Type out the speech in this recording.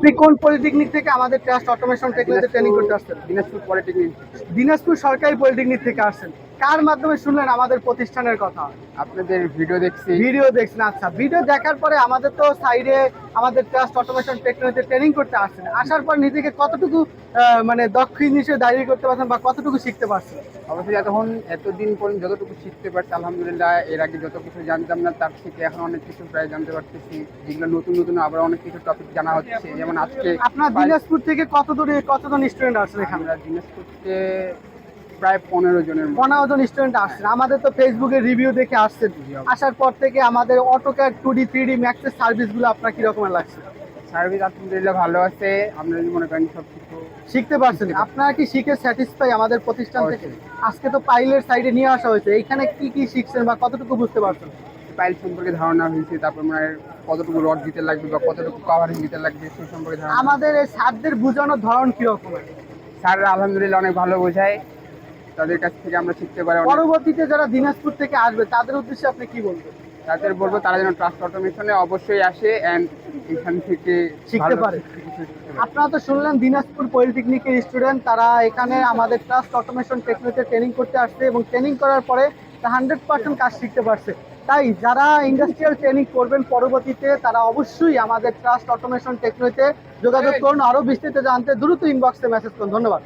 আপনি কোন পলিটেকনিক থেকে আমাদের ট্রাস্ট অটোমেশন টেকনোলজি ট্রেনিং করতে আসছেন? দিনাজপুর পলিটেকনিক। দিনাজপুর সরকারি পলিটেকনিক থেকে আসছেন। কার মাধ্যমে শুনলেন আমাদের প্রতিষ্ঠানের কথা? আপনাদের ভিডিও দেখছি। ভিডিও দেখছেন, আচ্ছা। ভিডিও দেখার পরে আমাদের তো সাইডে আমাদের ট্রাস্ট অটোমেশন টেকনোলজি ট্রেনিং করতে আসছেন। আসার পর নিজেকে কতটুকু মানে দক্ষ হিসেবে দাঁড়িয়ে করতে পারছেন বা কতটুকু শিখতে পারছেন? অবশ্যই এতদিন পর্যন্ত যতটুকু শিখতে পারছি আলহামদুলিল্লাহ, এর আগে যত কিছু জানতাম না তার থেকে এখন অনেক কিছু প্রায় জানতে পারতেছি, যেগুলো নতুন নতুন আবার অনেক কিছু টপিক জানা হচ্ছে। যেমন আজকে আপনার দিনাজপুর থেকে কতজন স্টুডেন্ট আসছেন এখানে? আমরা দিনাজপুর থেকে প্রায় 15 জনের মতো। 15 জন স্টুডেন্ট আসছেন। আমাদের তো ফেসবুকে রিভিউ দেখে আসছেন। আসার পর থেকে আমাদের অটোক্যাড 2D 3D ম্যাক্সের সার্ভিসগুলো আপনার কি রকমের লাগছে? সার্ভিস আলহামদুলিল্লাহ ভালো আছে। আমরা যদি মনে করেন সব কিছু শিখতে পারছেন? আপনারা কি শিখে স্যাটিসফাই আমাদের প্রতিষ্ঠান থেকে? আজকে তো পাইলের সাইডে নিয়ে আসা হয়েছে, এইখানে কি কি শিখছেন বা কতটুকু বুঝতে পারছেন? পাইল সম্পর্কে ধারণা হয়েছে, তারপর মানে কতটুকু রড দিতে লাগবে বা কতটুকু কাভারিং দিতে লাগবে সেই সম্পর্কে ধারণা। আমাদের এই স্যারদের বোঝানোর ধরন কি রকমের? স্যাররা আলহামদুলিল্লাহ অনেক ভালো বোঝায়, তাদের কাছ থেকে আমরা শিখতে পারি অনেক। পরবর্তীতে যারা দিনাজপুর থেকে আসবে তাদের উদ্দেশ্যে আপনি কি বলবেন? তাদের বলবো তারা যেন ট্রাস্ট অটোমেশনে অবশ্যই আসে অ্যান্ড এখান থেকে শিখতে ভালো পারে। কিছু শিখতে পারে। আপনারা তো শুনলেন দিনাজপুর পলিটেকনিকের স্টুডেন্ট, তারা এখানে আমাদের ট্রাস্ট অটোমেশন টেকনোলজিতে ট্রেনিং করতে আসছে এবং ট্রেনিং করার পরে 100% কাজ শিখতে পারছে। তাই যারা ইন্ডাস্ট্রিয়াল ট্রেনিং করবেন পরবর্তীতে তারা অবশ্যই আমাদের ট্রাস্ট অটোমেশন টেকনোলজিতে যোগাযোগ করুন। আরও বিস্তারিত জানতে দ্রুত ইনবক্সে মেসেজ করুন। ধন্যবাদ।